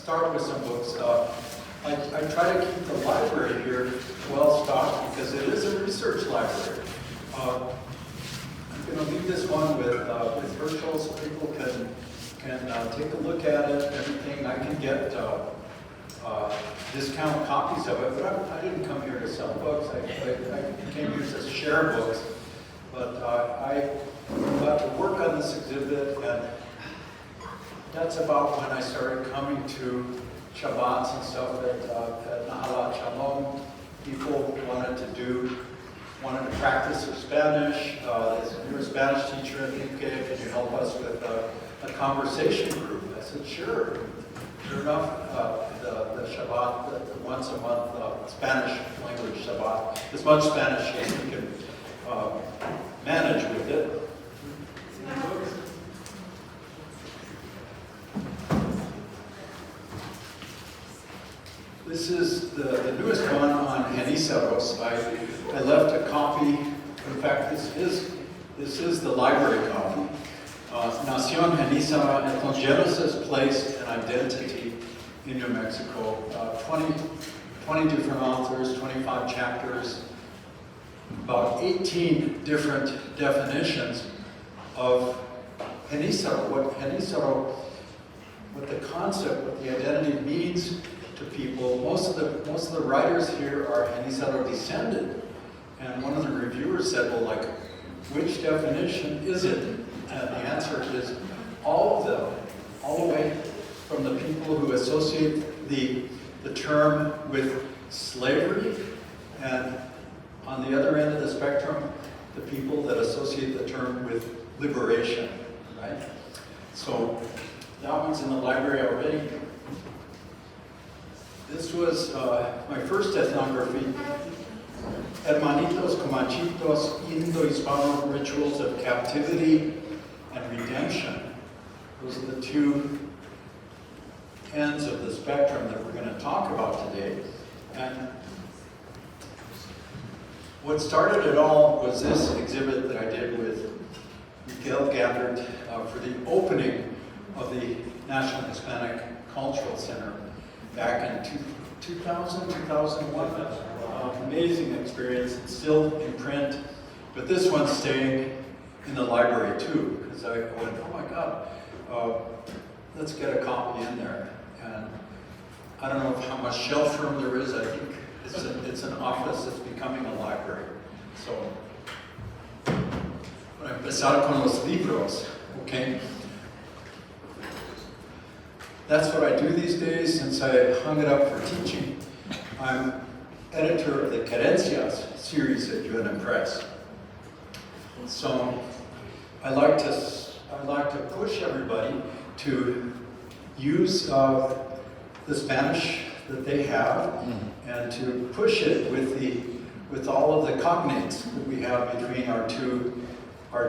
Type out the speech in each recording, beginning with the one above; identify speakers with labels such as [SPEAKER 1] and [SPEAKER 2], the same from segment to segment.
[SPEAKER 1] start with some books. I try to keep the library here well stocked because it is a research library. I'm going to leave this one with Herschel so people can take a look at it, everything. I can get discount copies of it, but I didn't come here to sell books. I came here to share books. But I got to work on this exhibit, and that's about when I started coming to Shabbats and stuff at Nahalat Shalom. People wanted to practice their Spanish. You're a Spanish teacher, Enrique, can you help us with a conversation group? I said, sure. Sure enough, the Shabbat, the once a month Spanish language Shabbat, as much Spanish as we can manage with it. This is the newest one on Genízaros. I left a copy. In fact, this is the library copy. Nación Genízara, entonces Genesis, place, and identity in New Mexico. 20 different authors, 25 chapters, about 18 different definitions of Genízaro, what the concept, what the identity means to people. Most of the writers here are Genízaro descended, and one of the reviewers said, well, like, which definition is it? And the answer is all of them, all the way from the people who associate the term with slavery, and on the other end of the spectrum, the people that associate the term with liberation, right? So that one's in the library already. This was my first ethnography, Hermanitos Comanchitos, Indo-Hispano Rituals of Captivity and Redemption. Those are the two ends of the spectrum that we're going to talk about today. And what started it all was this exhibit that I did with Miguel gathered for the opening of the National Hispanic Cultural Center back in 2000, 2001. Amazing experience. It's still in print, but this one's staying in the library too, because I went, oh my God, let's get a copy in there. And I don't know how much shelf room there is. I think it's an office that's becoming a library. So, para empezar con los libros, okay? That's what I do these days since I hung it up for teaching. I'm editor of the Querencias series at UNM Press. So I like to push everybody to use the Spanish that they have and to push it with all of the cognates that we have between our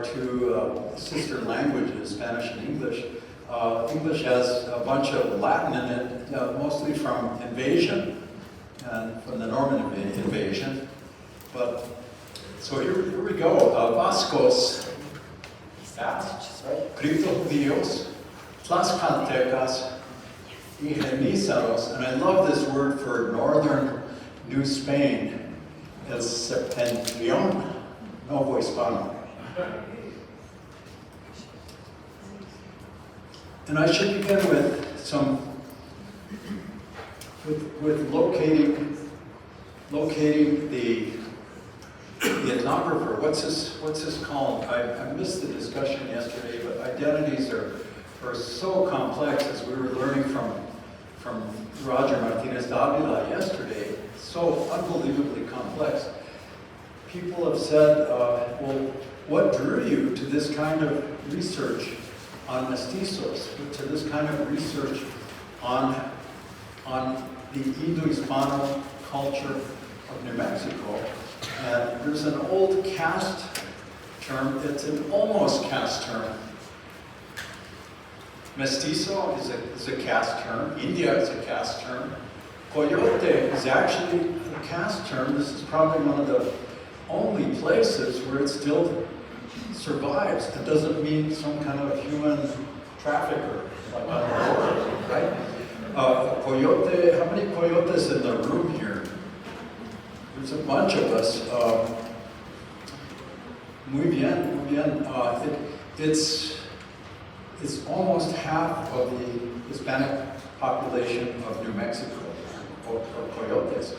[SPEAKER 1] two sister languages, Spanish and English. English has a bunch of Latin in it, mostly from invasion and from the Norman invasion. But so here we go. Vascos, Cripto-Judíos, Tlaxcaltecas, y Genízaros, and I love this word for northern New Spain, El Septentrion Novo Hispano. And I should begin with locating the ethnographer. What's this called? I missed the discussion yesterday, but identities are so complex, as we were learning from Roger Martinez Davila yesterday. So unbelievably complex. People have said, well, what drew you to this kind of research on mestizos, to this kind of research on the Indo-Hispano culture of New Mexico? And there's an old caste term, it's an almost caste term. Mestizo is a caste term, India is a caste term. Coyote is actually a caste term. This is probably one of the only places where it still survives. It doesn't mean some kind of human trafficker, like on the border, right? coyote, how many coyotes in the room here? There's a bunch of us. Muy bien, muy bien. It's almost half of the Hispanic population of New Mexico, or coyotes.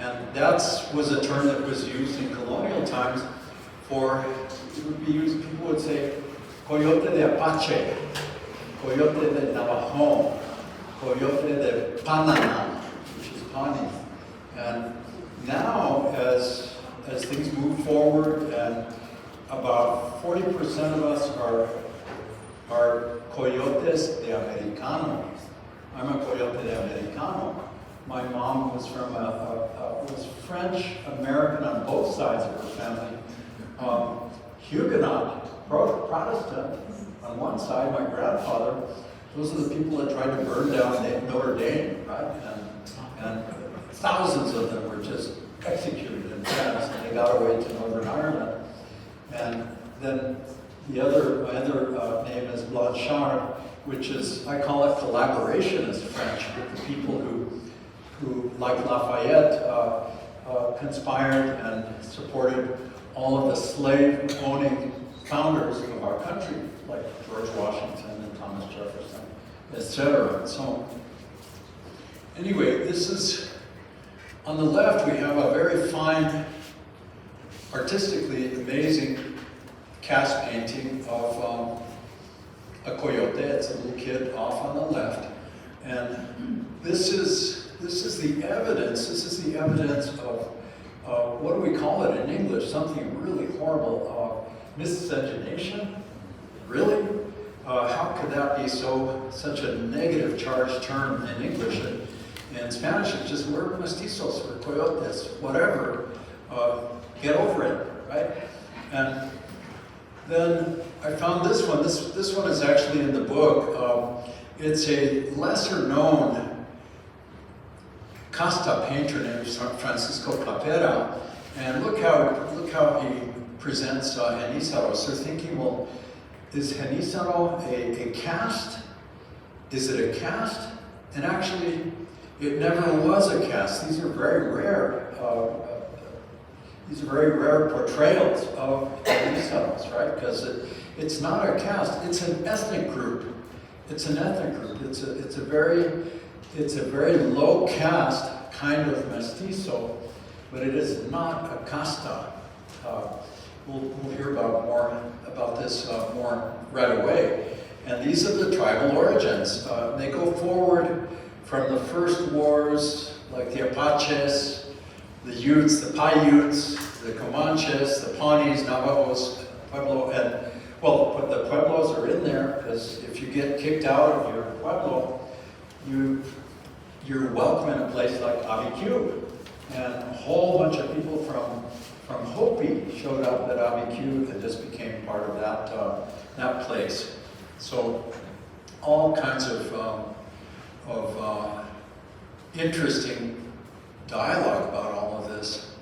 [SPEAKER 1] And that was a term that was used in colonial times for, it would be used, people would say, coyote de Apache, coyote de Navajo, coyote de Panana, which is Pawnee. And now, as things move forward, and about 40% of us are coyotes de Americano. I'm a coyote de Americano. My mom was from was French American on both sides of her family. Huguenot, Protestant on one side. My grandfather, those are the people that tried to burn down Notre Dame, right? And thousands of them were just executed in France, and they got away to Northern Ireland. And then my other name is Blanchard, which is, I call it collaborationist French, with the people who like Lafayette, conspired and supported all of the slave-owning founders of our country, like George Washington and Thomas Jefferson, etc. So, anyway, this is, on the left we have a very fine, artistically amazing cast painting of a coyote. It's a little kid off on the left, and this is the evidence. This is the evidence of what do we call it in English? Something really horrible. Miscegenation. Really? How could that be such a negative charged term in English? In Spanish, it's just we're mestizos, we're coyotes, whatever. Get over it, right? And then I found this one. This one is actually in the book. It's a lesser known casta painter named Francisco Clapera, and look how he presents Genízaro. So thinking, well, is Genízaro a caste? Is it a caste? And actually, it never was a caste. These are very rare. These are very rare portrayals of Genízaros, right? Because it's not a caste. It's an ethnic group. It's an ethnic group. It's a very low caste kind of mestizo, but it is not a casta. We'll hear more about this more right away. And these are the tribal origins. They go forward from the first wars, like the Apaches, the Utes, the Paiutes, the Comanches, the Pawnees, Navajos, Pueblo, and well, but the Pueblos are in there because if you get kicked out of your Pueblo, you're welcome in a place like Abiquiu. And a whole bunch of people from Hopi showed up at Abiquiu and just became part of that place. So all kinds of interesting dialogue about all of this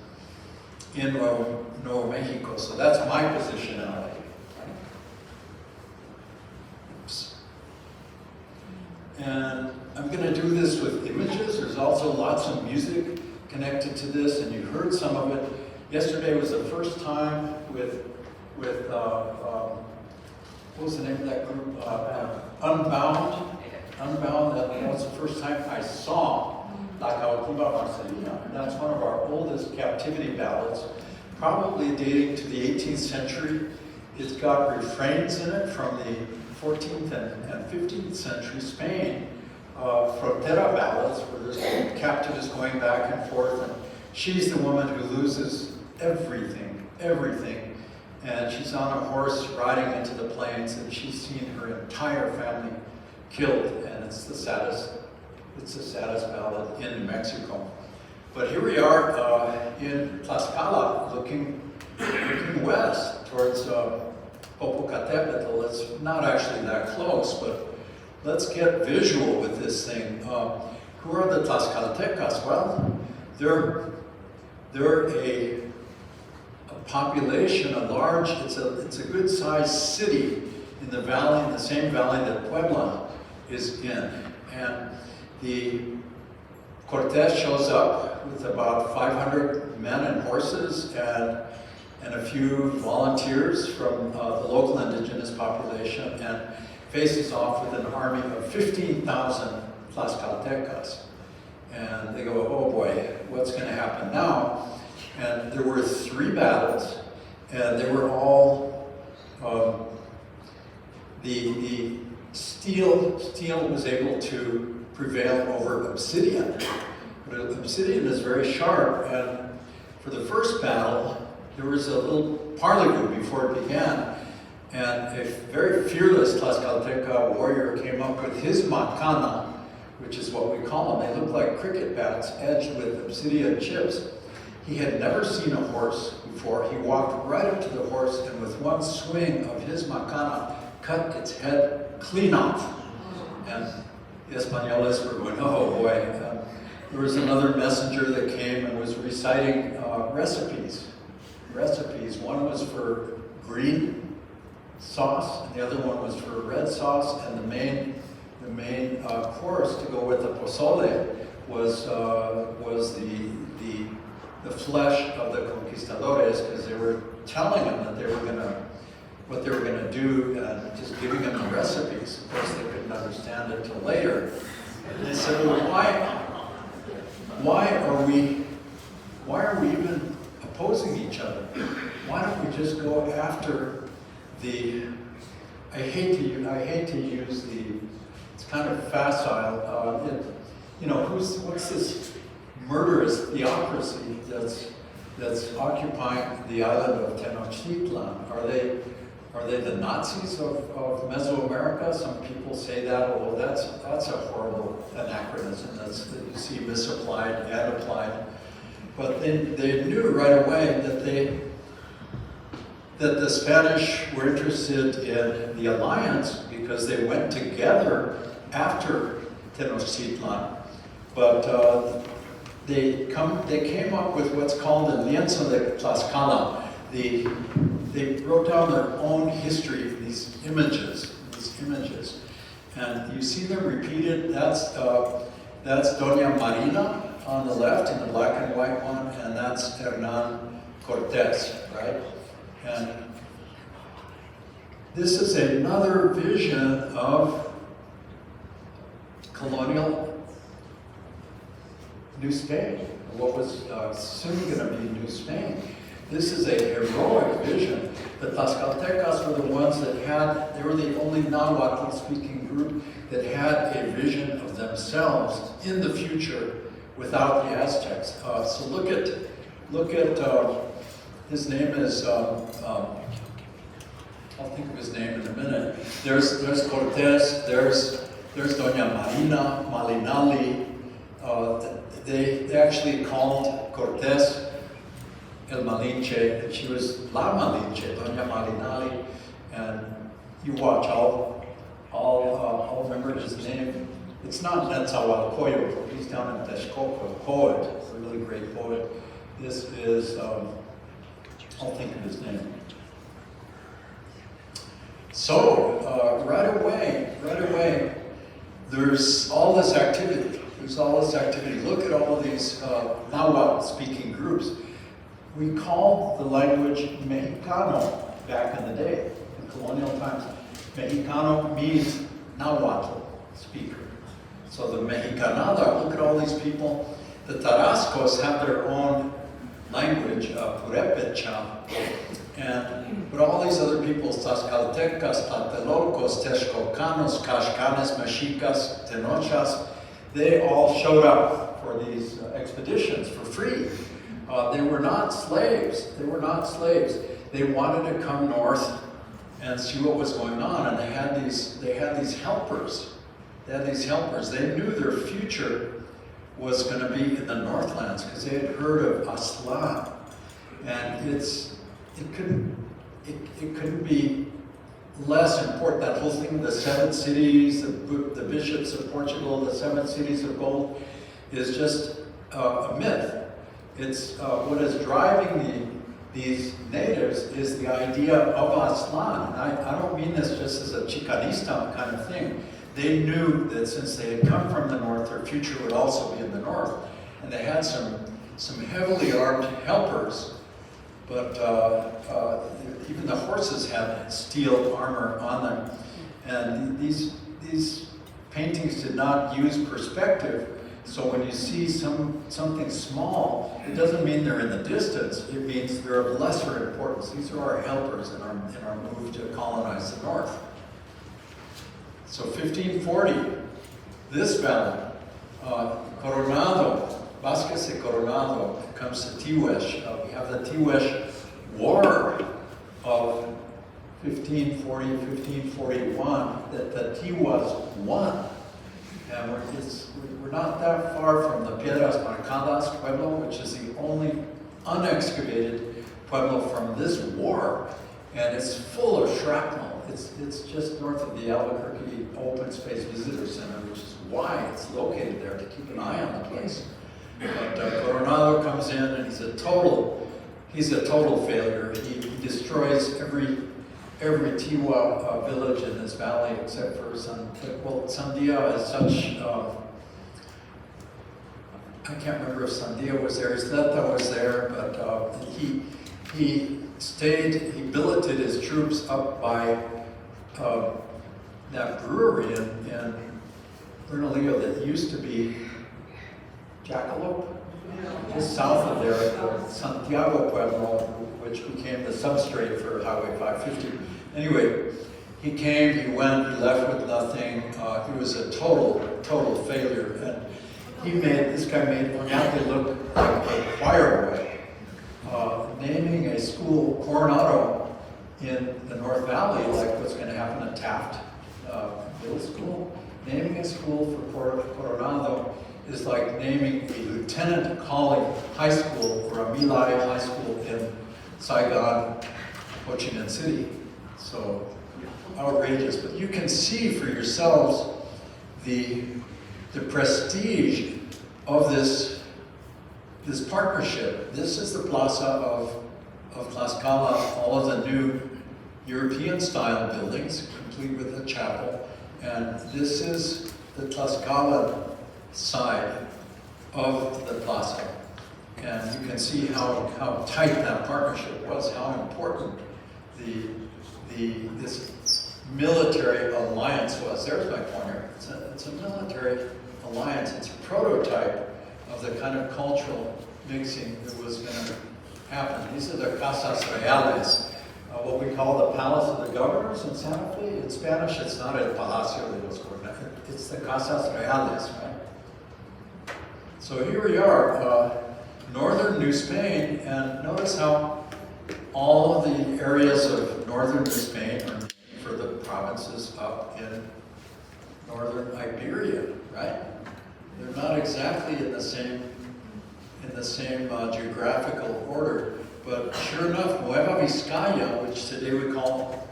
[SPEAKER 1] in Nuevo Mexico. So that's my positionality. Oops. And I'm going to do this with images. There's also lots of music connected to this, and you heard some of it. Yesterday was the first time with what was the name of that group? Unbound. That was the first time I saw La Cautiva Marcelina. And that's one of our oldest captivity ballads, probably dating to the 18th century. It's got refrains in it from the 14th and 15th century Spain, frontera ballads, where this captive is going back and forth, and she's the woman who loses everything, and she's on a horse riding into the plains, and she's seen her entire family killed, and it's the saddest ballad in New Mexico. But here we are in Tlaxcala, looking west towards Popocatépetl. It's not actually that close, but let's get visual with this thing. Who are the Tlaxcaltecas? Well, they're a population, it's a good sized city in the valley, in the same valley that Puebla is in. And the Cortes shows up with about 500 men and horses and a few volunteers from the local indigenous population, and faces off with an army of 15,000 Tlaxcaltecas. And they go, oh boy, what's going to happen now? And there were 3 battles, and they were all, the steel was able to prevail over obsidian. But obsidian is very sharp, and for the first battle, there was a little parley before it began, and a very fearless Tlaxcalteca warrior came up with his macana, which is what we call them. They look like cricket bats edged with obsidian chips. He had never seen a horse before. He walked right up to the horse and with one swing of his macana, cut its head clean off. And the Españoles were going, oh boy. There was another messenger that came and was reciting recipes. One was for green sauce, and the other one was for red sauce, and the main course to go with the pozole was the flesh of the conquistadores, because they were telling them that what they were gonna do, and just giving them the recipes. Of course, they couldn't understand it till later. And they said, well, why are we even opposing each other? Why don't we just go after the? I hate to use the. It's kind of facile. What's this murderous theocracy that's occupying the island of Tenochtitlan? Are they the Nazis of Mesoamerica? Some people say that. Oh, that's a horrible anachronism. That you see misapplied and applied. But they knew right away that the Spanish were interested in the alliance because they went together after Tenochtitlan. But they came up with what's called the Lienzo de Tlaxcala. They wrote down their own history, these images, and you see them repeated. That's Doña Marina on the left in the black and white one, and that's Hernan Cortes, right? And this is another vision of colonial New Spain, what was soon going to be New Spain. This is a heroic vision. The Tlaxcaltecas were the ones they were the only Nahuatl-speaking group that had a vision of themselves in the future without the Aztecs. So look at his name is, I'll think of his name in a minute. There's Cortes, there's Doña Marina, Malinali. They actually called Cortes El Malinche, and she was La Malinche, Doña Malinali, and you watch, I'll remember his name. It's not Netzahualcoyotl, he's down in Texcoco, a poet, a really great poet. This is, I'll think of his name. So, right away, there's all this activity. Look at all of these Nahuatl-speaking groups. We called the language Mexicano back in the day, in colonial times. Mexicano means Nahuatl speaker. So the Mexicanada, look at all these people. The Tarascos have their own language, Purepecha, but all these other peoples, Tlaxcaltecas, Tlatelolcos, Texcocanos, Caxcanes, Mexicas, Tenochas, they all showed up for these expeditions for free. They were not slaves. They wanted to come north and see what was going on, and they had these helpers. They knew their future was going to be in the Northlands because they had heard of Aztlán, and it couldn't be less important. That whole thing, the 7 cities, the bishops of Portugal, the 7 cities of gold, is just a myth. It's what is driving these natives is the idea of Aztlán. And I don't mean this just as a Chicanista kind of thing. they knew that since they had come from the north, their future would also be in the north. And they had some heavily armed helpers, but even the horses had steel armor on them. And these paintings did not use perspective, so when you see something small, it doesn't mean they're in the distance, it means they're of lesser importance. These are our helpers in our move to colonize the north. So 1540, this valley, Coronado, Vasquez de Coronado comes to Tihuesh. We have the Tihuesh War of 1540, 1541 that the Tihuas won. And we're not that far from the Piedras Marcadas Pueblo, which is the only unexcavated Pueblo from this war. And it's full of shrapnel. It's just north of the Albuquerque Open Space Visitor Center, which is why it's located there, to keep an eye on the place. But Coronado comes in and he's a total failure. He destroys every Tiwa village in this valley except for Sandia is such, I can't remember if Sandia was there, Isleta was there, but he billeted his troops up by that brewery in Bernalillo that used to be Jackalope, just south of there, Santiago Pueblo, which became the substrate for Highway 550. Anyway, he came, he went, he left with nothing. He was a total failure. And this guy made Oñate look like a choir boy, naming a school, Coronado, in the North Valley, like what's going to happen at Taft Middle School. Naming a school for Coronado is like naming a Lieutenant Collie High School or a Milai High School in Saigon, Ho Chi Minh City. So outrageous, but you can see for yourselves the prestige of this partnership. This is the plaza of Tlaxcala, all of the new European-style buildings, complete with a chapel, and this is the Tlaxcala side of the plaza. And you can see how tight that partnership was, how important this military alliance was. There's my pointer. It's a military alliance. It's a prototype of the kind of cultural mixing that was going to happen. These are the Casas Reales, what we call the Palace of the Governors in Santa Fe. In Spanish, it's not el Palacio de los Gobernadores. It's the Casas Reales, right? So here we are, northern New Spain, and notice how all of the areas of northern New Spain are named for the provinces up in northern Iberia, right? They're not exactly in the same geographical order, but sure enough, Nueva Vizcaya, which today we call,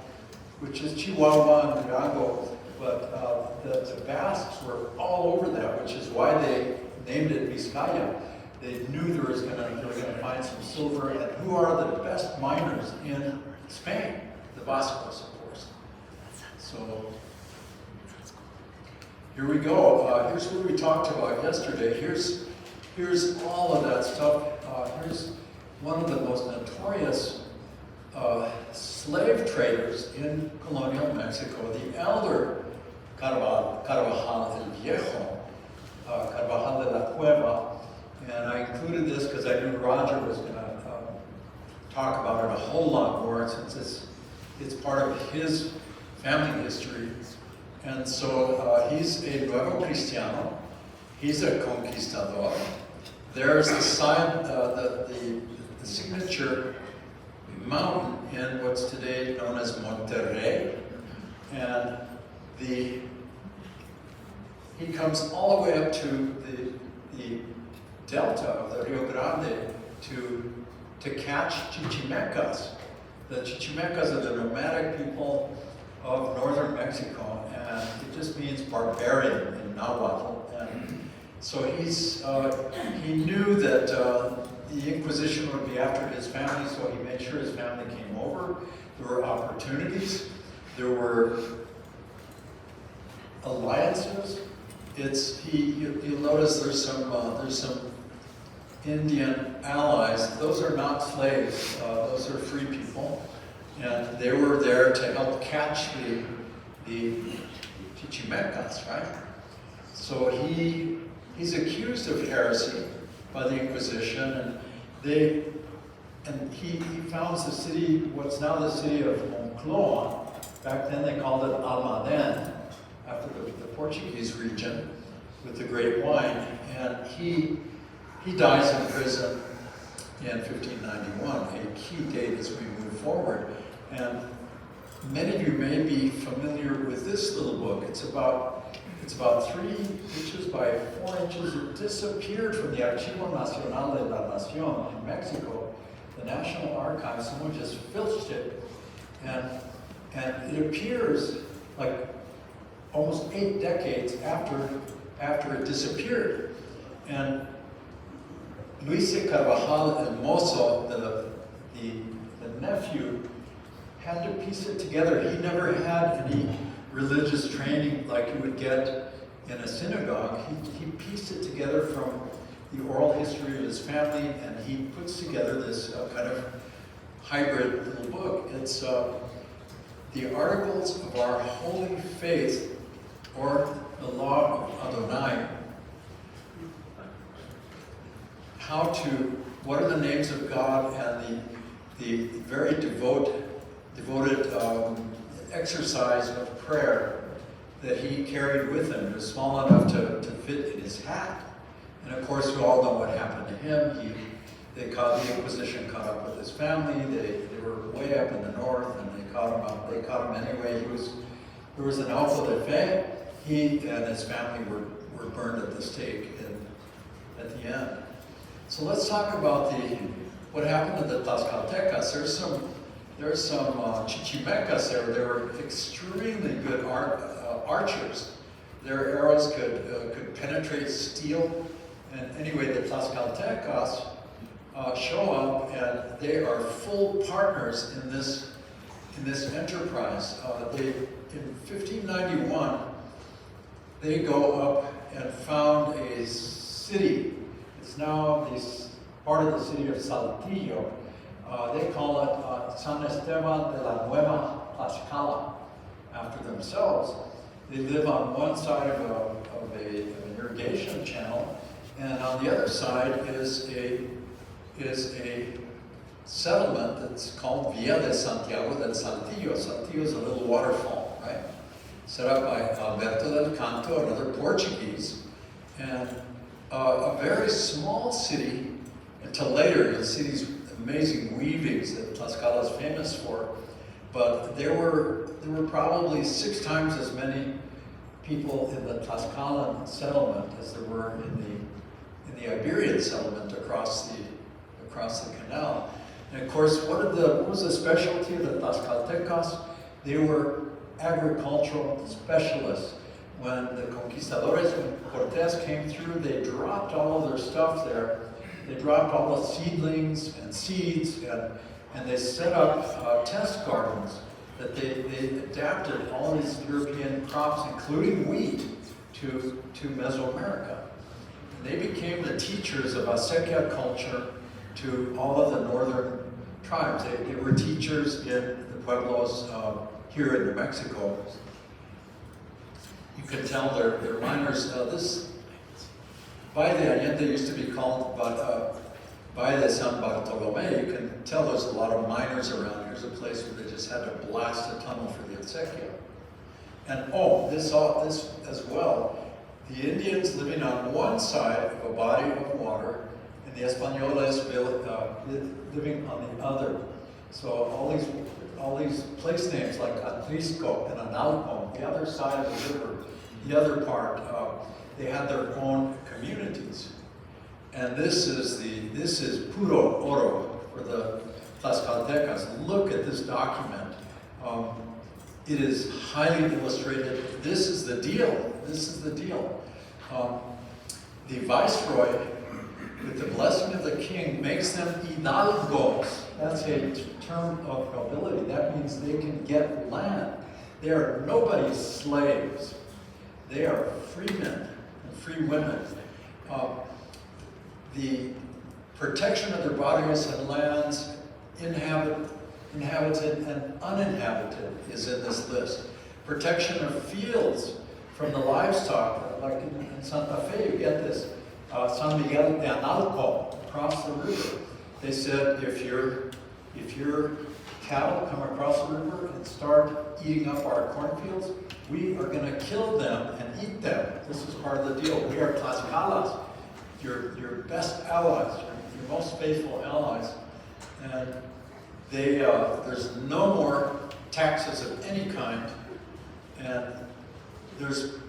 [SPEAKER 1] which is Chihuahua and Durango, but the Basques were all over that, which is why they named it Vizcaya. They knew they were going to find some silver, and who are the best miners in Spain? The Vascos, of course. So here we go. Here's what we talked about yesterday. Here's all of that stuff. Here's one of the most notorious slave traders in colonial Mexico, the elder Carvajal el Viejo, Carvajal de la Cueva. And I included this because I knew Roger was going to talk about it a whole lot more, since it's part of his family history. And so he's a Nuevo Cristiano. He's a conquistador. There's the sign, the signature mountain in what's today known as Monterrey. And he comes all the way up to the delta of the Rio Grande to catch chichimecas. The chichimecas are the nomadic people of northern Mexico, and it just means barbarian in Nahuatl. And so he knew that the Inquisition would be after his family, so he made sure his family came over. There were opportunities. There were alliances. You'll notice there's some Indian allies. Those are not slaves. Those are free people, and they were there to help catch the Chichimecas, right? So he's accused of heresy by the Inquisition, and he founds the city, what's now the city of Moncloa. Back then they called it Almaden, after the Portuguese region, with the grape wine. And he dies in prison in 1591, a key date as we move forward. And many of you may be familiar with this little book. It's about 3 inches by 4 inches. It disappeared from the Archivo Nacional de la Nación in Mexico, the National Archives. Someone just filched it, and it appears like almost 8 decades after it disappeared. And Luis de Carvajal el Mozo, the nephew, had to piece it together. He never had any religious training like you would get in a synagogue. He pieced it together from the oral history of his family, and he puts together this kind of hybrid little book. It's the Articles of Our Holy Faith, or the Law of Adonai. What are the names of God, and the very devoted exercise of prayer that he carried with him. It was small enough to fit in his hat. And of course, we all know what happened to him. The Inquisition caught up with his family. They were way up in the north, and they caught him anyway. There was an auto de fe. He and his family were burned at the stake at the end. So let's talk about what happened to the Tlaxcaltecas. There's some Chichimecas there. They were extremely good archers. Their arrows could penetrate steel. And anyway, the Tlaxcaltecas show up, and they are full partners in this enterprise. In 1591, they go up and found a city. It's now part of the city of Saltillo. They call it San Esteban de la Nueva Tlaxcala, after themselves. They live on one side of an irrigation channel, and on the other side is a settlement that's called Villa de Santiago del Saltillo. Saltillo is a little waterfall, right? Set up by Alberto del Canto, another Portuguese, and a very small city. Until later, you'll see these amazing weavings that Tlaxcala is famous for. But there were probably 6 times as many people in the Tlaxcalan settlement as there were in the Iberian settlement across the canal. And of course, what was the specialty of the Tlaxcaltecas? They were agricultural specialists. When the conquistadores, when Cortés came through, they dropped all of their stuff there. They dropped all the seedlings and seeds, and they set up test gardens that they adapted all these European crops, including wheat, to Mesoamerica. And they became the teachers of acequia culture to all of the northern tribes. They were teachers in the pueblos here in New Mexico. You can tell they're miners. Valle de Allende used to be called Valle de San Bartolome. You can tell there's a lot of miners around. Here's a place where they just had to blast a tunnel for the acequia. And this as well. The Indians living on one side of a body of water, and the Españoles living on the other. So all these place names like Atlisco and Analco, the other side of the river, the other part, they had their own communities. And this is puro oro for the Tlaxcaltecas. Look at this document. It is highly illustrated. This is the deal. This is the deal. The viceroy, with the blessing of the king, makes them hidalgos. That's a term of nobility. That means they can get land. They are nobody's slaves. They are free men and free women. The protection of their bodies and lands, inhabited and uninhabited, is in this list. Protection of fields from the livestock, like in Santa Fe, you get this. San Miguel de Analco, across the river. They said, if your cattle come across the river and start eating up our cornfields, we are going to kill them and eat them. This is part of the deal. We are Tlaxcalas, your best allies, your most faithful allies. And there's no more taxes of any kind. And there's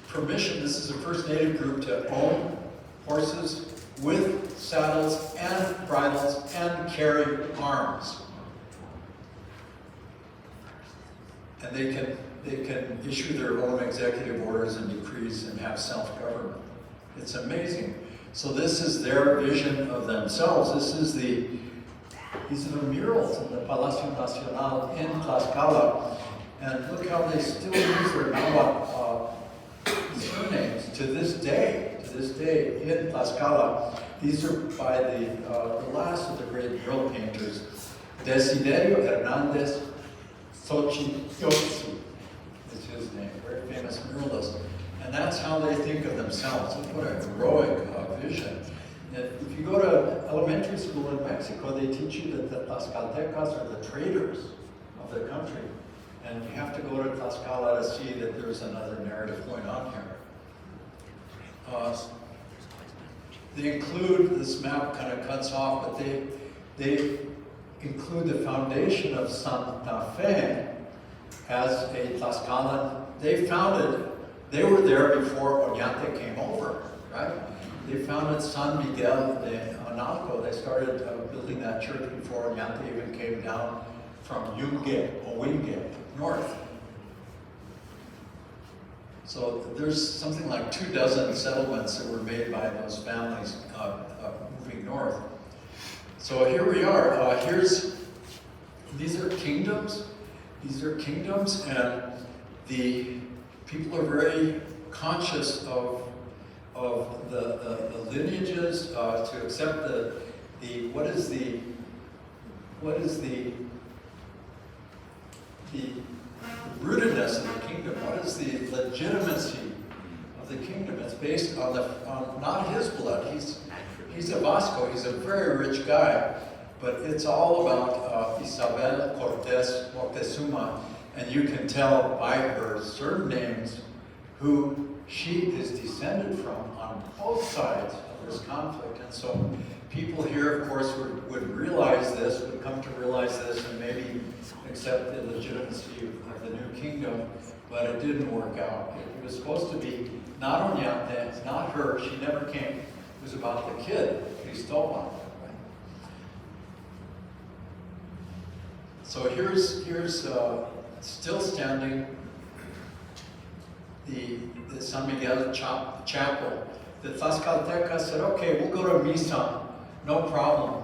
[SPEAKER 1] permission, this is the first native group to own horses with saddles and bridles and carry arms. And they can issue their own executive orders and decrees and have self-government. It's amazing. So this is their vision of themselves. These are the murals in the Palacio Nacional in Tlaxcala. And look how they still use their Nahalat surnames to this day in Tlaxcala. These are by the last of the great mural painters, Desiderio Hernandez Xochitl is his name, very famous muralist. And that's how they think of themselves. What a heroic vision. And if you go to elementary school in Mexico, they teach you that the Tlaxcaltecas are the traders of the country. And you have to go to Tlaxcala to see that there's another narrative going on here. They include, this map kind of cuts off, but they include the foundation of Santa Fe as a Tlaxcalan. They were there before Oñate came over, right? They founded San Miguel de Analco. They started building that church before Oñate even came down from Owinge, north. So there's something like 24 settlements that were made by those families moving north. So here we are. These are kingdoms. These are kingdoms, and the people are very conscious of the lineages, to accept what is the rootedness of the kingdom. What is the legitimacy of the kingdom? It's based on not his blood. He's a Vasco. He's a very rich guy, but it's all about Isabel Cortés Moctezuma, and you can tell by her surnames who she is descended from on both sides of this conflict. And so people here, of course, would realize this, would come to realize this, and maybe accept the legitimacy of the new kingdom, but it didn't work out. It was supposed to be not Oñate, not her, she never came. It was about the kid, Cristobal. Right? So here's still standing the San Miguel Chapel. The Tlaxcaltecas said, okay, we'll go to Misa, no problem,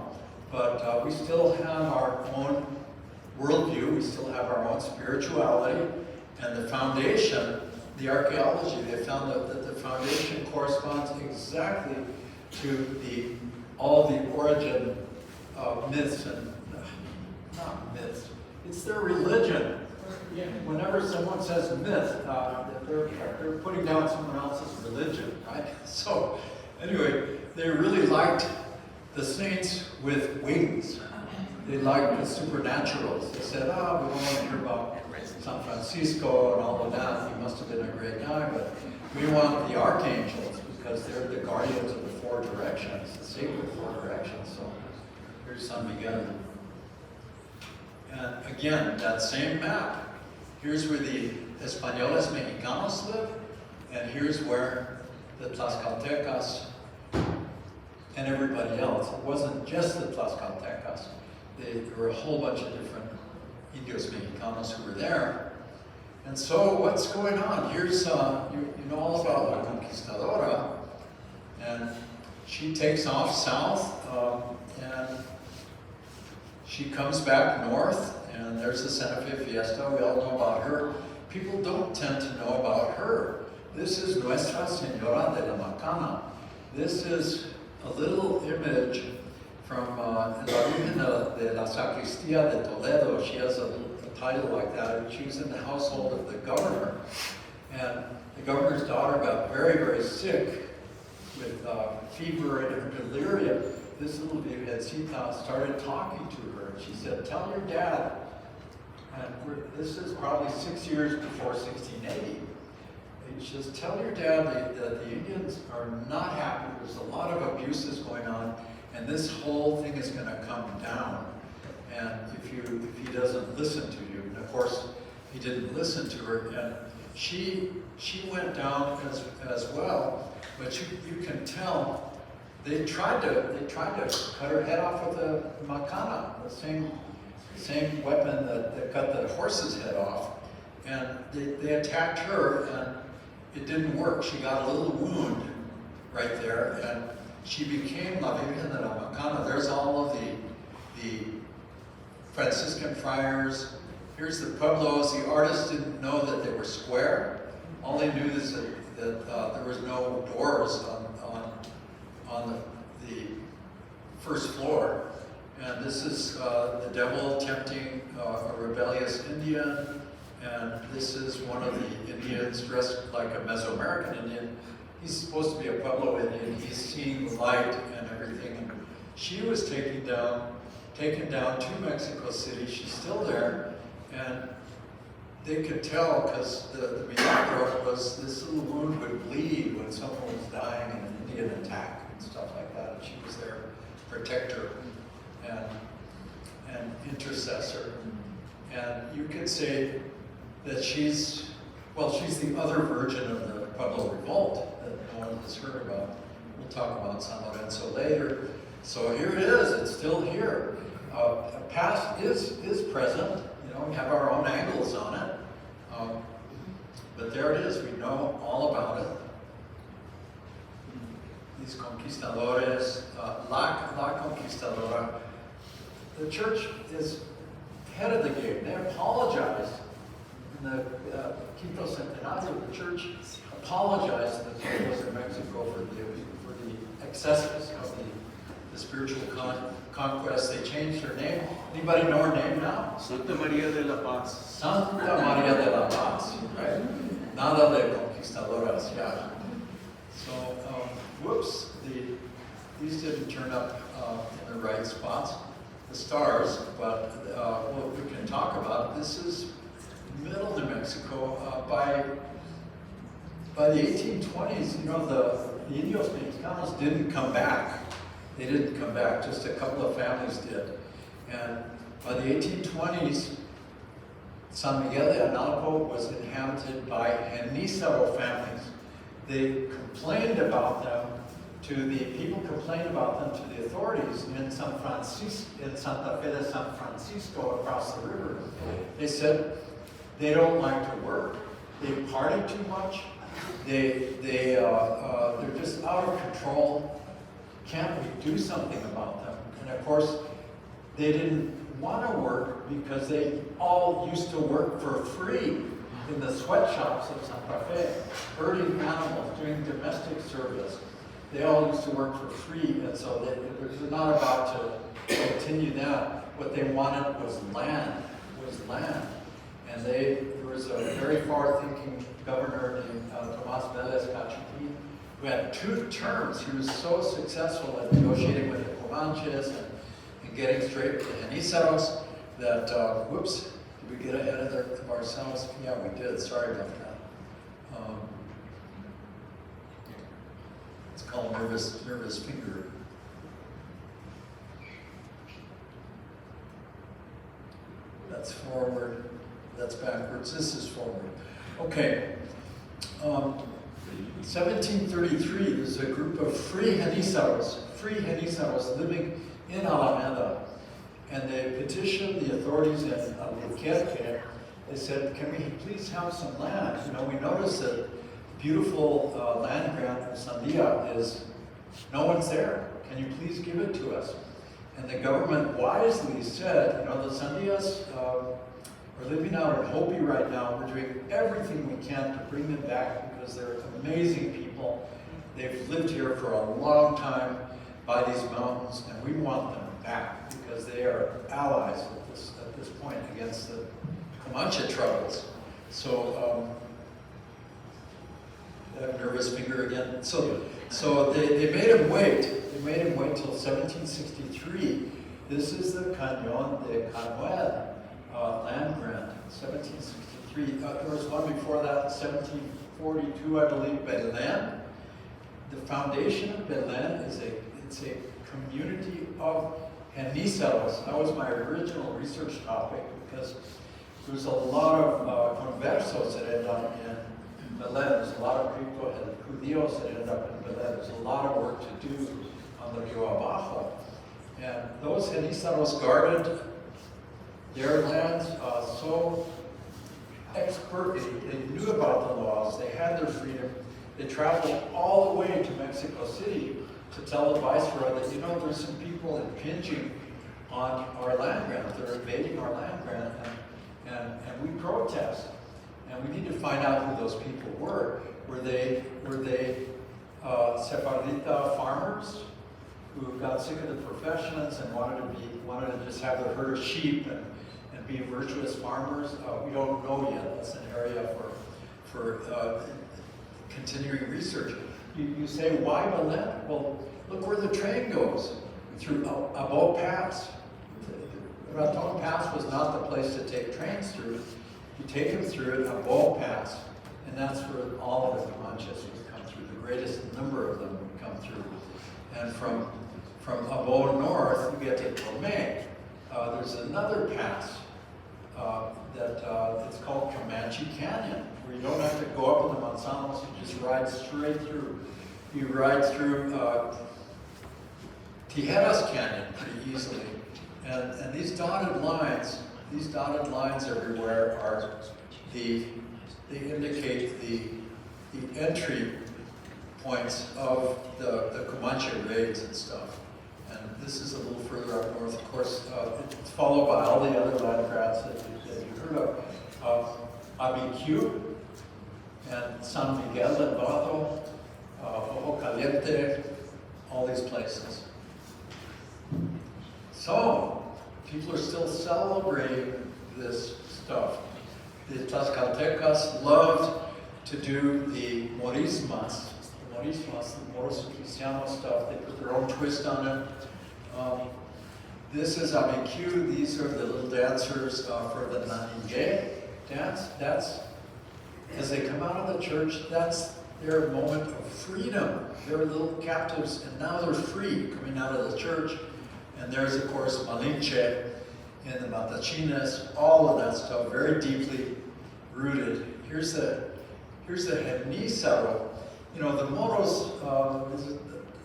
[SPEAKER 1] but we still have our own worldview, we still have our own spirituality, and the foundation, the archaeology, they found that the foundation corresponds exactly to all the origin myths, and not myths, it's their religion. Whenever someone says myth, they're putting down someone else's religion, right? So anyway, they really liked the saints with wings. They liked the supernaturals. They said, we don't want to hear about San Francisco and all of that. He must have been a great guy, but we want the archangels because they're the guardians of the four directions, the sacred four directions. So here's San Miguel. And again, that same map. Here's where the Españoles Mexicanos live, and here's where the Tlaxcaltecas and everybody else. It wasn't just the Tlaxcaltecas. There were a whole bunch of different Indios Mexicanos who were there. And so what's going on? Here's, you know all about La Conquistadora, and she takes off south, and she comes back north, and there's the Santa Fe Fiesta. We all know about her. People don't tend to know about her. This is Nuestra Señora de la Macana. This is a little image from La Virgen de la Sacristía de Toledo. She has a title like that. She was in the household of the governor. And the governor's daughter got very, very sick with fever and delirium. This little Virgencita started talking to her. She said, tell your dad. And this is probably 6 years before 1680. She says, tell your dad that the Indians are not happy. There's a lot of abuses going on, and this whole thing is going to come down. And if he doesn't listen to you, and of course he didn't listen to her, and she went down as well. But you can tell they tried to cut her head off with a macana, the same weapon that cut the horse's head off, and they attacked her, and it didn't work. She got a little wound right there, and she became La Virgen de la Macana. There's all of the Franciscan friars. Here's the pueblos. The artists didn't know that they were square. All they knew is that there was no doors on the first floor. And this is the devil tempting a rebellious Indian. And this is one of the Indians dressed like a Mesoamerican Indian. He's supposed to be a Pueblo Indian. He's seeing the light and everything. And she was taken down to Mexico City. She's still there. And they could tell because the milagro was this little wound would bleed when someone was dying in an Indian attack and stuff like that. And she was their protector and intercessor. And you could say that she's the other virgin of the Pueblo Revolt that no one has heard about. We'll talk about San Lorenzo later. So here it is, it's still here. Past is present, we have our own angles on it. But there it is, we know all about it. These conquistadores, la conquistadora. The church is ahead of the game. They apologized. In the Quinto Centenario, the church apologized to the pueblos in Mexico for the excesses of the spiritual conquest. They changed her name. Anybody know her name now?
[SPEAKER 2] Santa María de la Paz.
[SPEAKER 1] Santa María de la Paz, right? Nada de conquistadoras, yeah. So, whoops, these didn't turn up in the right spots, the stars, but what we can talk about, this is middle New Mexico. By the 1820s, the Indios Mexicanos didn't come back. They didn't come back, just a couple of families did. And by the 1820s, San Miguel de Analco was inhabited by Genízaro families. They complained about them people complained about them to the authorities in Santa Fe de San Francisco across the river. They said they don't like to work, they party too much, they're just out of control. Can't we do something about them? And of course, they didn't want to work because they all used to work for free in the sweatshops of Santa Fe, herding animals, doing domestic service. They all used to work for free, and so they're not about to continue that. What they wanted was land, And there was a very far-thinking governor named Tomas Vélez Cachuti, who had 2 terms. He was so successful at negotiating with the Comanches and getting straight with the Genízaros that, whoops, did we get ahead of ourselves? Yeah, we did. Sorry about that. It's called nervous finger. That's forward. That's backwards. This is forward. Okay. 1733, there's a group of free Genízaros living in Alameda, and they petitioned the authorities in Albuquerque. They said, can we please have some land? We noticed that beautiful land grant in Sandia is, no one's there. Can you please give it to us? And the government wisely said, the Sandias are living out in Hopi right now. We're doing everything we can to bring them back because they're amazing people. They've lived here for a long time by these mountains, and we want them back because they are allies at this point against the Comanche troubles. So, that nervous finger again. So they made him wait. They made him wait till 1763. This is the Cañón de Canuel land grant, 1763. There was one before that, 1742, I believe, Belen. The foundation of Belen is it's a community of Genízaros. That was my original research topic because there's a lot of conversos that end up in Belen. There's a lot of people, judíos that end up in Belen. There's a lot of work to do on the Rio Abajo. And those Genízaros guarded their lands so expertly. They knew about the laws. They had their freedom. They traveled all the way to Mexico City to tell the viceroy that, you know, there's some people impinging on our land grant. They're invading our land grant, and we protest. And we need to find out who those people were. Were they Sefardita farmers who got sick of the professions and wanted to just have their herd of sheep and be virtuous farmers? We don't know yet. That's an area for continuing research. You say, why Belen? Well, look where the train goes, through Abo Pass. Raton Pass was not the place to take trains through. You take them through Abo Pass, and that's where all of the Comanches would come through. The greatest number of them would come through. And from Abo North, you get to Tomé. There's another pass that it's called Comanche Canyon, where you don't have to go up in the Manzanos, you just ride straight through. You ride through Tijeras Canyon pretty easily. And these dotted lines everywhere are they indicate the entry points of the Comanche raids and stuff. And this is a little further up north. Of course, it's followed by all the other land grants that you heard of. Abiquiu and San Miguel del Vado, Ojo Caliente, all these places. So, people are still celebrating this stuff. The Tlaxcaltecas loved to do the morismas, the Moros Cristiano stuff. They put their own twist on it. This is Abiquiu. These are the little dancers for the Naningue dance. That's, as they come out of the church, that's their moment of freedom. They're little captives, and now they're free coming out of the church. And there's, of course, Malinche and the Matachines, all of that stuff, very deeply rooted. Here's the Genízaro. You know, the Moros,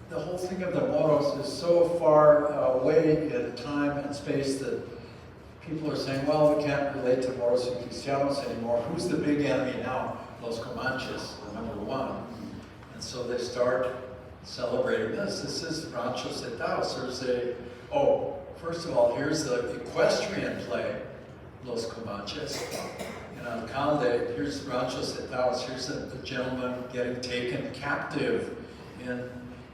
[SPEAKER 1] the whole thing of the Moros is so far away in time and space that people are saying, well, we can't relate to Moros and Cristianos anymore. Who's the big enemy now? Los Comanches, the number one. And so they start celebrating this. This is Rancho Setaos. There's first of all, here's the equestrian play, Los Comanches. In Alcalde, here's Rancho Setaos. Here's the gentleman getting taken captive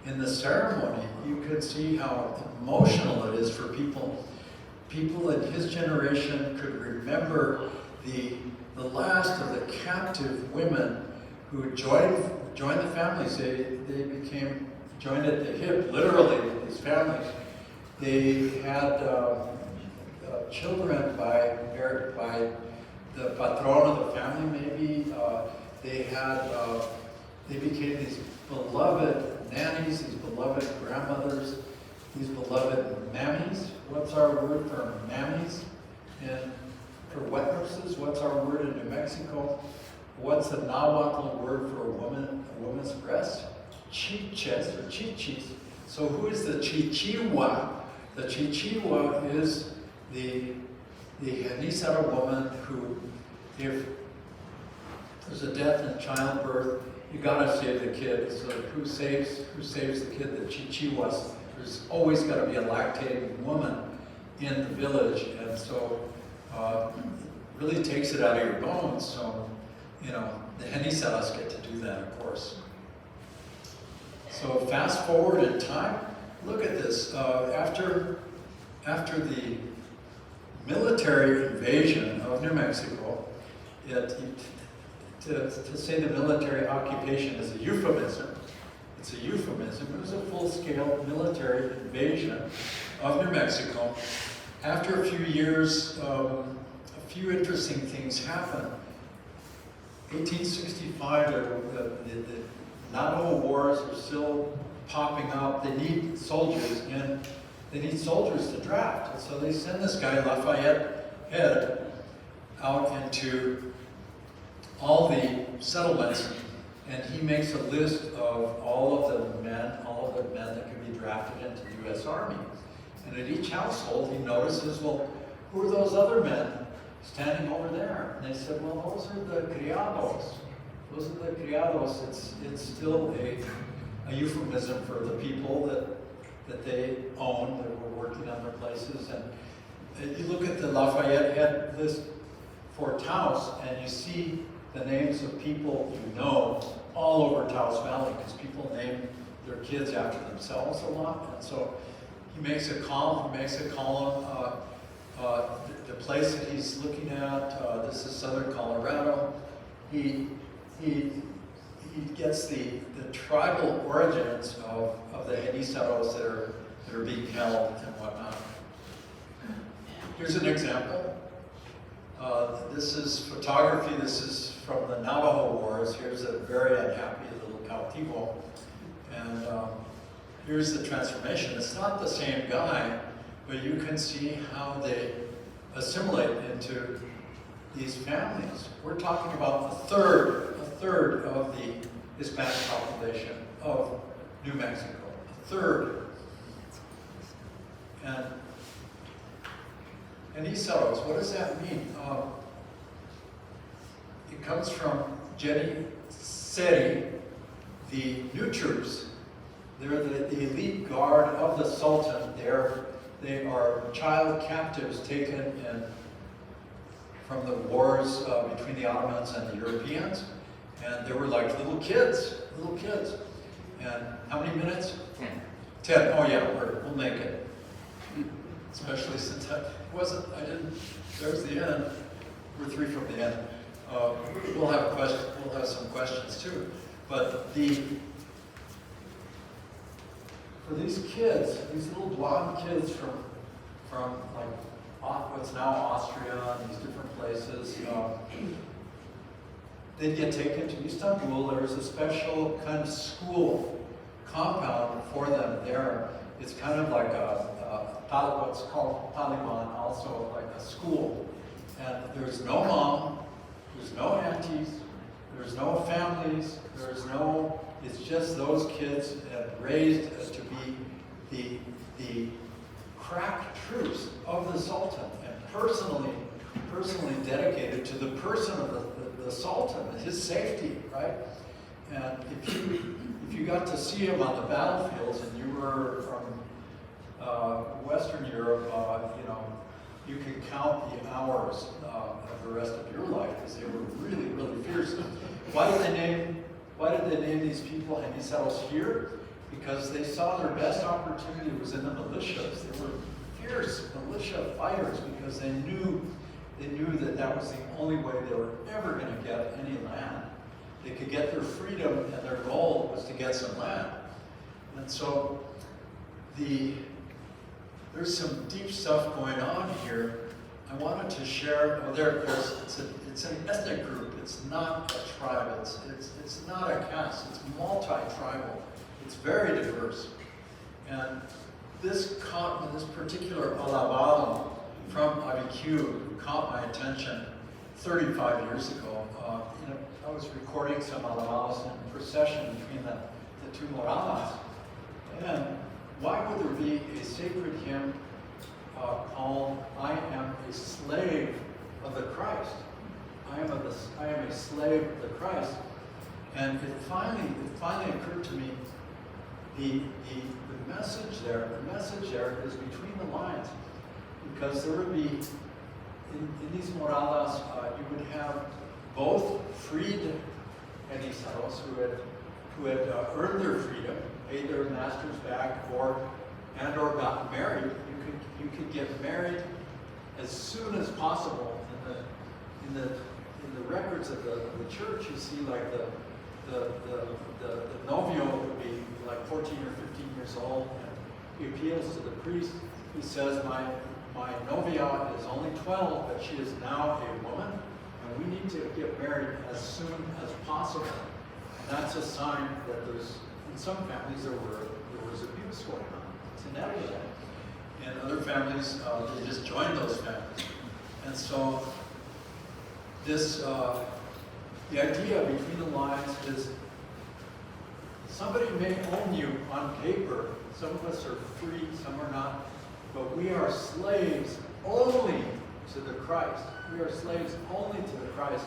[SPEAKER 1] in the ceremony. You could see how emotional it is for people. People in his generation could remember the last of the captive women who joined the families. They became joined at the hip, literally, with these families. They had children by the patron of the family, maybe. They became these beloved nannies, these beloved grandmothers, these beloved mammies. What's our word for mammies? And for wet nurses, what's our word in New Mexico? What's the Nahuatl word for a woman's breast? Chiches or chichis. So who is the chichiwa? The chichiwa is the Genízaro woman who, if there's a death in childbirth, you gotta save the kid. So who saves the kid? The chichiwas. There's always got to be a lactating woman in the village, and so really takes it out of your bones. So, you know, The Genizados get to do that, of course. So fast forward in time, look at this. After the military invasion of New Mexico, to say the military occupation is a euphemism. It's a euphemism. It was a full-scale military invasion of New Mexico. After a few years, a few interesting things happened. 1865, the Navajo Wars are still popping up. They need soldiers, and they need soldiers to draft. And so they send this guy, Lafayette Head, out into all the settlements, and he makes a list of all of the men that can be drafted into the U.S. Army. And at each household, he notices, well, who are those other men standing over there? And they said, well, those are the criados. Those are the criados. It's still a euphemism for the people that they own, that were working on their places. And you look at the Lafayette Head list for Taos, and you see the names of people you know all over Taos Valley, because people name their kids after themselves a lot. And so he makes a column. The place that he's looking at, this is southern Colorado. He gets the tribal origins of the Genizados that are being held and whatnot. Here's an example. This is photography. This is from the Navajo Wars. Here's a very unhappy little cautivo. And here's the transformation. It's not the same guy, but you can see how they assimilate into these families. We're talking about a third of the Hispanic population of New Mexico. A third. And Genizados, what does that mean? It comes from Sefardí, the new troops. They're the elite guard of the Sultan. They are child captives taken from the wars between the Ottomans and the Europeans. And they were like little kids. And how many minutes? 10. Oh yeah, we'll make it. Especially since there's the end. We're 3 from the end. We'll have some questions too. But for these kids, these little blonde kids from like what's now Austria and these different places, they'd get taken to Istanbul. There was a special kind of school compound for them there. It's kind of like what's called Taliban, also like a school. And there's no mom, there's no aunties, there's no families, it's just those kids raised to be the crack troops of the Sultan, and personally dedicated to the person of the Sultan, his safety, right? And if you got to see him on the battlefields, and you were from Western Europe, you could count the hours of the rest of your life, because they were really, really fierce. Why did they name these people Genizados here? Because they saw their best opportunity was in the militias. They were fierce militia fighters because they knew that was the only way they were ever going to get any land. They could get their freedom, and their goal was to get some land. And so there's some deep stuff going on here. I wanted to share. Well, there, of course, it's an ethnic group. It's not a tribe. It's not a caste. It's multi-tribal. It's very diverse. And this particular alabado from IBQ caught my attention 35 years ago. I was recording some alabados in procession between the two moradas. And why would there be a sacred hymn called "I am a slave of the Christ"? I am a slave of the Christ. And it finally occurred to me the message there. The message there is between the lines, because there would be in these moradas you would have both freed Genizados who had earned their freedom, paid their masters back, or got married. You could get married as soon as possible. In the records of the church, you see like the novio would be like 14 or 15 years old, and he appeals to the priest. He says, my novia is only 12, but she is now a woman, and we need to get married as soon as possible. And that's a sign that there's, in some families, there was abuse going on. It's inevitable. In other families, they just joined those families. And so this, the idea between the lines is somebody may own you on paper. Some of us are free, some are not. But we are slaves only to the Christ. We are slaves only to the Christ.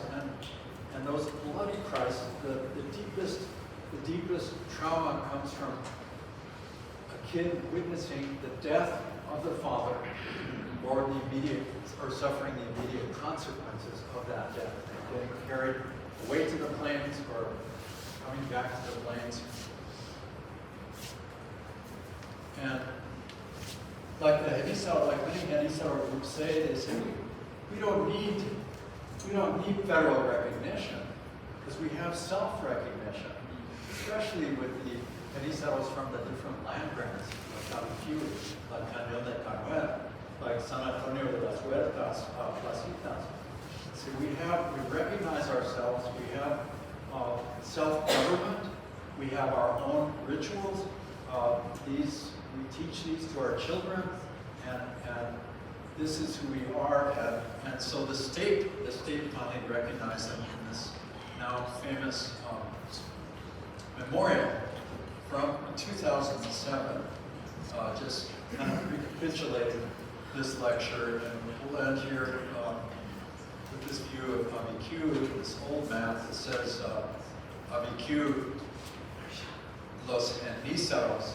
[SPEAKER 1] And those bloody Christs, the deepest trauma comes from a kid witnessing the death of the father, or suffering the immediate consequences of that death, getting carried away to the plains or coming back to the plains. And like many Genizaro groups say, we don't need federal recognition because we have self-recognition, especially with the Genizaros from the different land grants, like Abiquiu, like Cañón de Canuel, like San Antonio de las Huertas, Placitas. So we recognize ourselves, we have self-government, we have our own rituals. We teach these to our children, and this is who we are. And so the state finally recognized them in this now famous memorial from 2007, just kind of recapitulating this lecture. And we'll end here with this view of Abiquiu, this old map that says Abiquiu, los Genizaros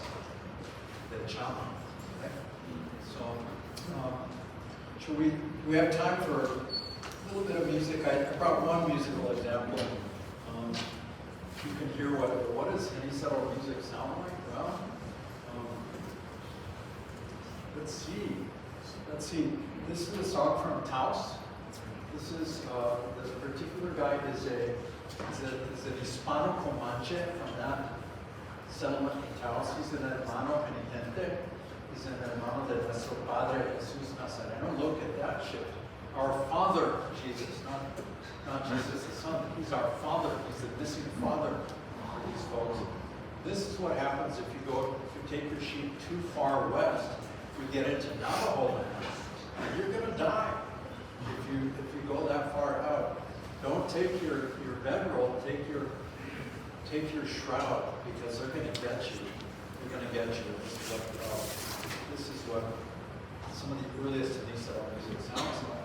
[SPEAKER 1] de Chama. Okay? So, we have time for a little bit of music. I brought one musical example. You can hear what does Genizaro music sound like? Well, let's see. This is a song from Taos. This particular guy is an Hispano Comanche from that settlement in Taos. He's an hermano penitente. He's an hermano de nuestro Padre Jesus Nazareno. Look at that shit. Our Father Jesus, not Jesus the Son. He's our Father. He's the missing Father for these folks. This is what happens if you take your sheep too far west. You get into Navajo land, and you're going to die if you go that far out. Don't take your bedroll. Take your shroud, because they're going to get you. They're going to get you. This is what some of the earliest Genizaro music sounds like.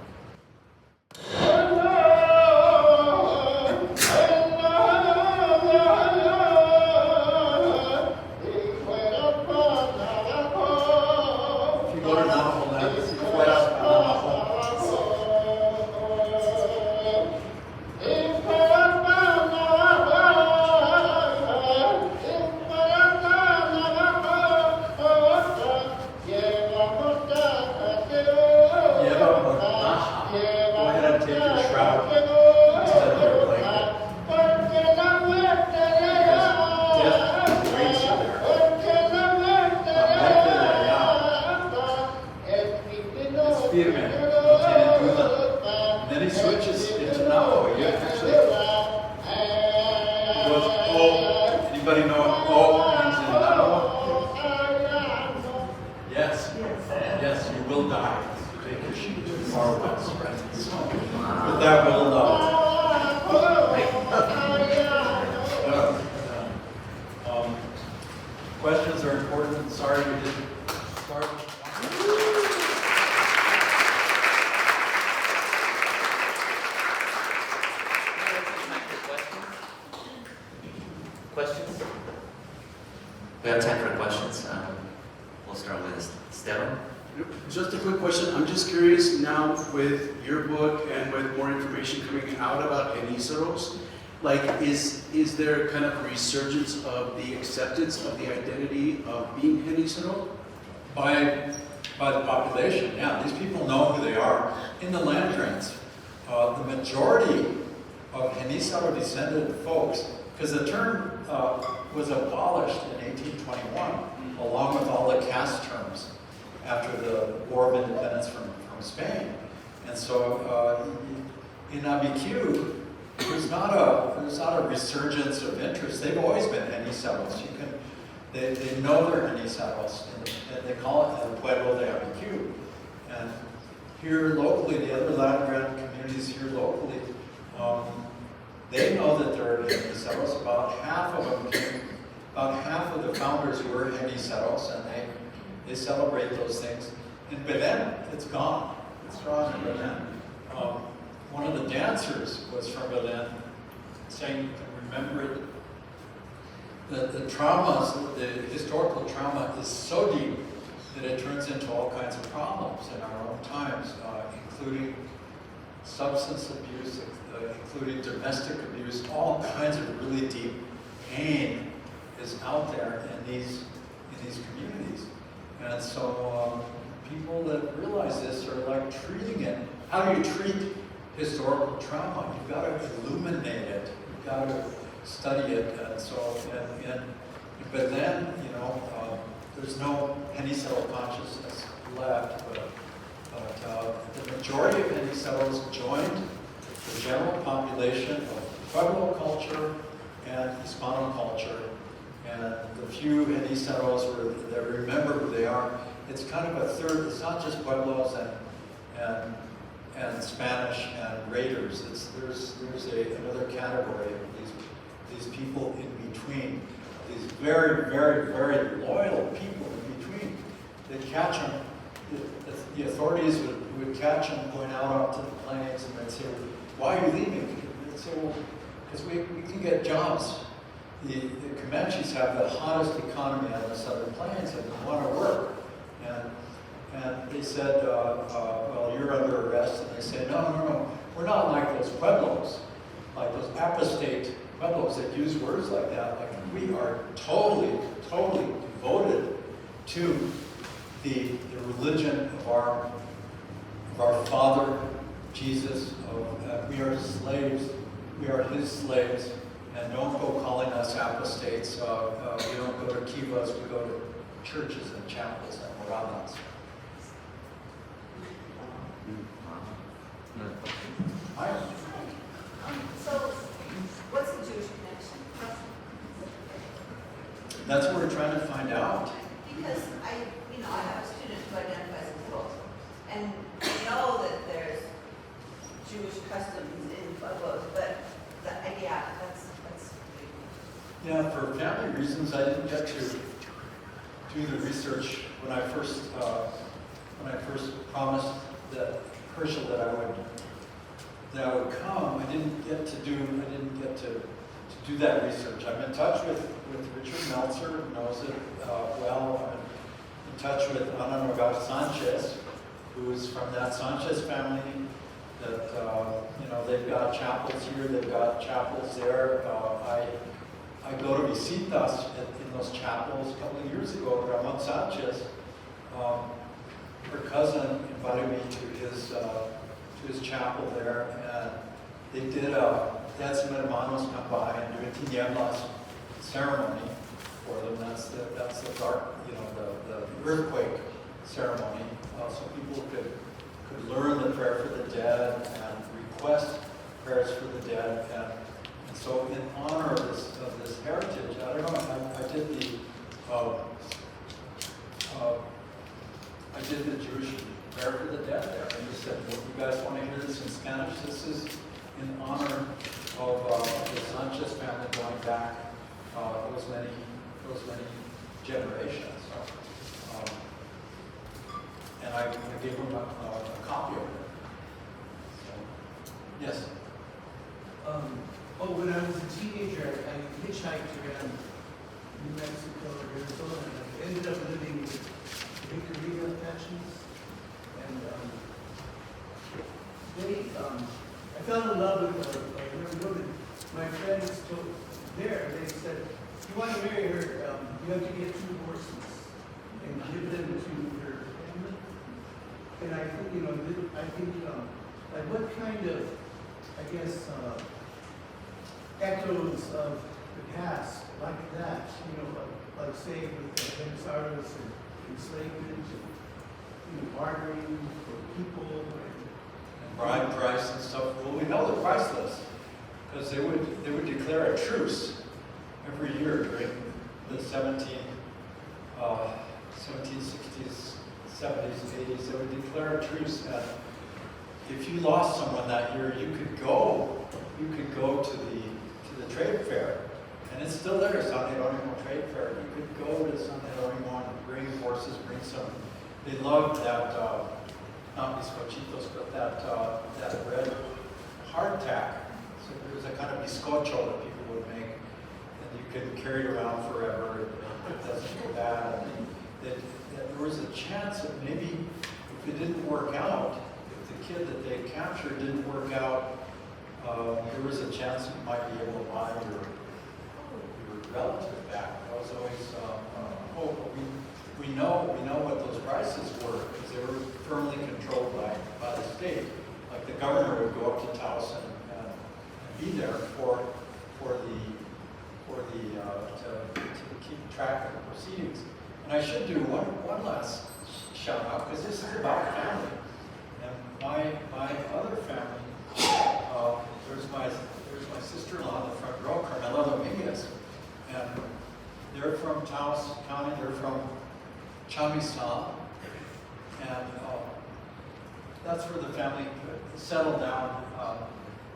[SPEAKER 1] Questions are important. Sorry we didn't start.
[SPEAKER 2] Questions? We have time for questions. We'll start with Esteban.
[SPEAKER 3] Just a quick question. I'm just curious now with your book and with more information coming out about Genizaros, like, is there kind of a resurgence of the acceptance of the identity of being Genízaro?
[SPEAKER 1] By the population, yeah. These people know who they are. In the land grants, the majority of Genízaro descended folks, because the term was abolished in 1821, along with all the caste terms after the War of Independence from Spain. And so in ABQ, there's not a resurgence of interest. They've always been Genízaros. They know they're Genízaros, and they call it El Pueblo de ABQ. And here locally, the other land grant communities here locally, they know that they're Genízaros. About half of the founders were Genízaros, and they celebrate those things. In Belen, it's gone. It's gone in Belen. One of the dancers was from Belen, saying, remember it, the traumas, the historical trauma is so deep that it turns into all kinds of problems in our own times, including substance abuse, including domestic abuse. All kinds of really deep pain is out there in these communities. And so people that realize this are like treating it. How do you treat historical trauma? You've got to illuminate it. You've got to study it. And so, but then, there's no Genízaro consciousness left. But the majority of Genízaros joined the general population of Pueblo culture and Hispano culture. And the few Genízaros that remember who they are, it's kind of a third. It's not just Pueblos and Spanish and Raiders. There's another category of these people in between. These very, very, very loyal people in between. They'd catch them. The authorities would catch them going out onto the plains, and they'd say, "Why are you leaving?" They'd say, "Well, because we can get jobs." The Comanches have the hottest economy on the southern plains, and they want to work. And they said, well, you're under arrest. And they say, no, we're not like those Pueblos, like those apostate Pueblos that use words like that. Like, we are totally devoted to the religion of our Father, Jesus. We are slaves. We are his slaves. And don't go calling us apostates. We don't go to kivas. We go to churches and chapels and moradas.
[SPEAKER 4] So, what's the Jewish connection?
[SPEAKER 1] That's what we're trying to find out.
[SPEAKER 4] Because I have a student who identifies as both, and I know that there's Jewish customs in Pueblos, but that's
[SPEAKER 1] Yeah, for family reasons, I didn't get to do the research when I first promised that Herschel that I would come. I didn't get to do that research. I'm in touch with Richard Meltzer, who knows it well. I'm in touch with Ana Nogar Sanchez, who's from that Sanchez family. That they've got chapels here, they've got chapels there. I go to visitas in those chapels. A couple of years ago, Ramon Sanchez, her cousin, invited me to his chapel there, and they did they had some hermanos come by and do a tinieblas ceremony for them. That's the dark, the earthquake ceremony, so people could learn the prayer for the dead and request prayers for the dead. And so, in honor of this heritage, I don't know. I did the Jewish prayer for the dead there. I just said, well, you guys want to hear this in Spanish? This is in honor of the Sanchez family going back those many generations. So, and I gave them a copy of it. So, yes.
[SPEAKER 5] When I was a teenager, I hitchhiked around New Mexico or Arizona, and I ended up living with Bakeria Passions. And I fell in love with a young woman my friends told, they said, if you want to marry her, you have to get 2 horses and give them to her family. And I think, like what kind of, I guess, echoes of the past like that, like say with the Venezuelans and enslavement and bartering for people and
[SPEAKER 1] Bride price and stuff. Well, we know the price list because they would declare a truce every year during the 1760s, 70s, 80s. They would declare a truce, and if you lost someone that year, you could go to the trade fair, and it's still there, San Jeronimo Trade Fair. You could go to San Jeronimo and bring horses, bring some. They loved that. Not bizcochitos, but that red hardtack. So there was a kind of bizcocho that people would make, and you could carry it around forever. It doesn't go bad. And that there was a chance that maybe if it didn't work out, if the kid that they captured didn't work out, there was a chance you might be able to buy your relative back. That was always hope. We know what those prices were because they were firmly controlled by the state. Like the governor would go up to Taos and be there to keep track of the proceedings. And I should do one last shout out because this is about family. And my other family, there's my sister-in-law in the front row, Carmela Dominguez, and they're from Taos County. They're from Chamisan, and that's where the family settled down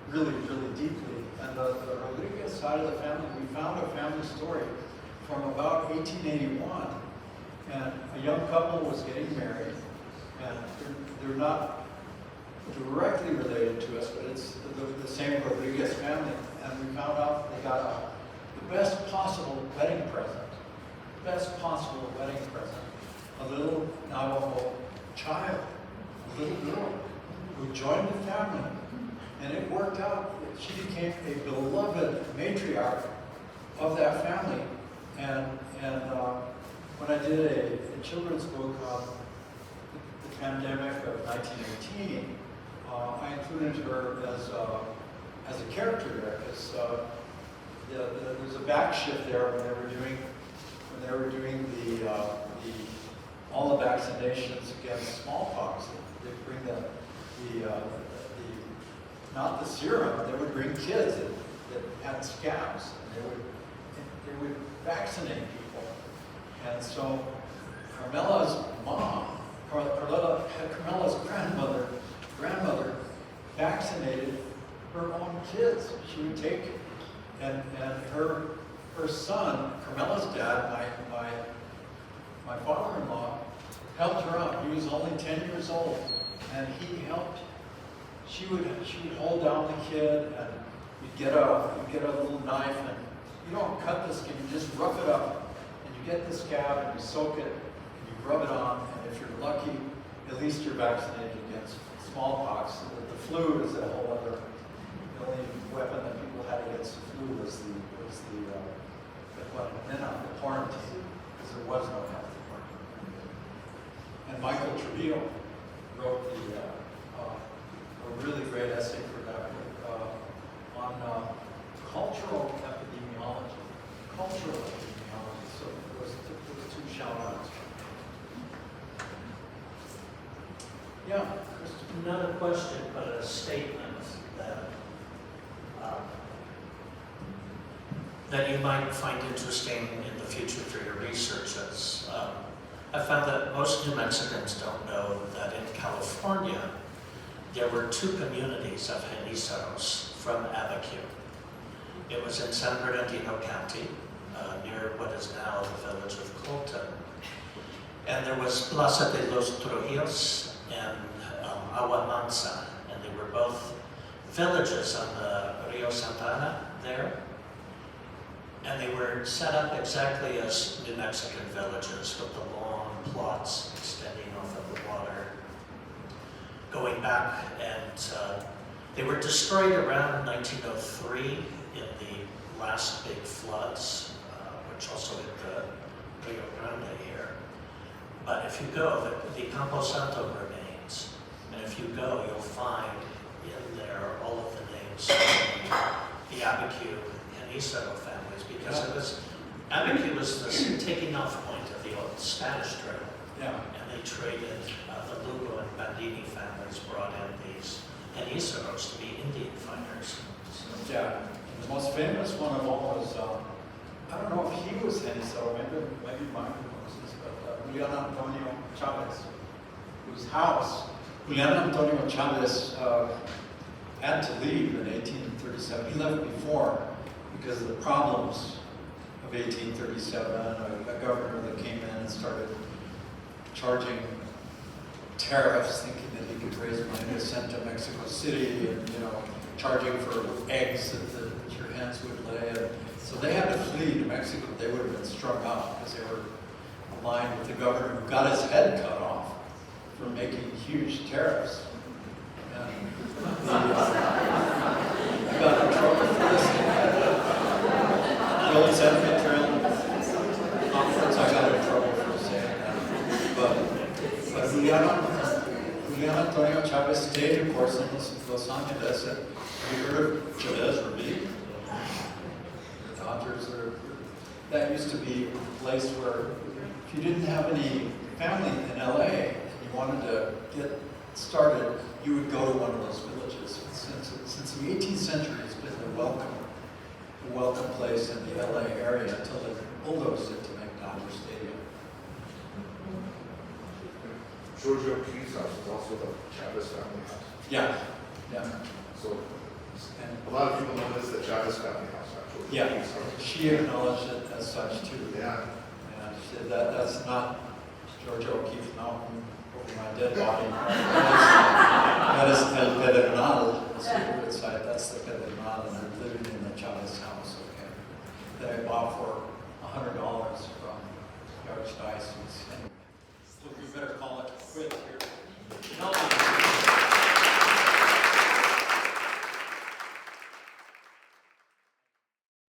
[SPEAKER 1] really, really deeply. And the Rodriguez side of the family, we found a family story from about 1881, and a young couple was getting married, and they're not directly related to us, but it's the same Rodriguez family, and we found out they got the best possible wedding present. A little Navajo child, a little girl, who joined the family. And it worked out. She became a beloved matriarch of that family. And when I did a children's book on the pandemic of 1918, I included her as a character there, because there's a back shift there when they were doing all the vaccinations against smallpox. They bring not the serum, they would bring kids that had scabs, and they would vaccinate people. And so Carmela's mom, Carmela's grandmother vaccinated her own kids. She would take, and her son, Carmela's dad, my father-in-law, helped her out. He was only 10 years old, and he helped. She would hold down the kid, and you'd get a little knife, and you don't cut the skin, you just rough it up, and you get the scab, and you soak it, and you rub it on, and if you're lucky, at least you're vaccinated against smallpox. The flu is a whole other. The only weapon that people had against the flu was the quarantine, because there was no health department. And Michael Trujillo wrote a really great essay for that book on cultural epidemiology. So it was 2 shout-outs. Yeah, Christopher.
[SPEAKER 6] Not a question, but a statement that you might find interesting in the future for your researches. I found that most New Mexicans don't know that in California, there were 2 communities of Genizaros from Abaque. It was in San Bernardino County, near what is now the village of Colton. And there was Plaza de los Trujillos and Agua Mansa, and they were both villages on the Rio Santa Ana there. And they were set up exactly as New Mexican villages, with the long plots extending off of the water, going back. And they were destroyed around 1903 in the last big floods, which also hit the Rio Grande here. But if you go, the Campo Santo remains, and if you go, you'll find in there all of the names of the Abiquiu and Isaro families, because it was, Abiquiu was the taking off point of the old Spanish trade.
[SPEAKER 1] Yeah.
[SPEAKER 6] And they traded, the Lugo and Bandini families brought in these Enisaros to be Indian fighters. So,
[SPEAKER 1] Yeah. The most famous one of all was, I don't know if he was Genisaro, maybe Michael Moses, but Julian Antonio Chavez, whose house, Julian Antonio Chavez had to leave in 1837. He left before because of the problems of 1837. A governor that came in and started charging tariffs, thinking that he could raise money to send to Mexico City, and charging for eggs that your hens would lay. And so they had to flee to Mexico. They would have been struck out because they were aligned with the governor who got his head cut off for making huge tariffs. And he got in trouble for this. The only Santa Fe conference I got in trouble for saying that. But Julian Antonio Chavez stayed, of course, in Los Angeles. And have you heard of Chavez Ravine? The Dodgers that used to be a place where if you didn't have any family in LA and you wanted to get started, you would go to one of those villages. Since the 18th century, it's been a welcome place in the LA area until they bulldozed it to make Dodger Stadium.
[SPEAKER 7] Giorgio Keith's house is also the Chavez family house.
[SPEAKER 1] Yeah.
[SPEAKER 7] So
[SPEAKER 1] And
[SPEAKER 7] a lot of people know this, the Chavez family house, actually.
[SPEAKER 1] yeah,
[SPEAKER 7] Keith's house.
[SPEAKER 1] she acknowledged it as such too.
[SPEAKER 7] Yeah.
[SPEAKER 1] And she said that's not Giorgio O'Keeffe Mountain over my dead body. That is El Pedernal, the secret site. That's the Pedernal, and I'm living in the Chavez house, okay, that I bought for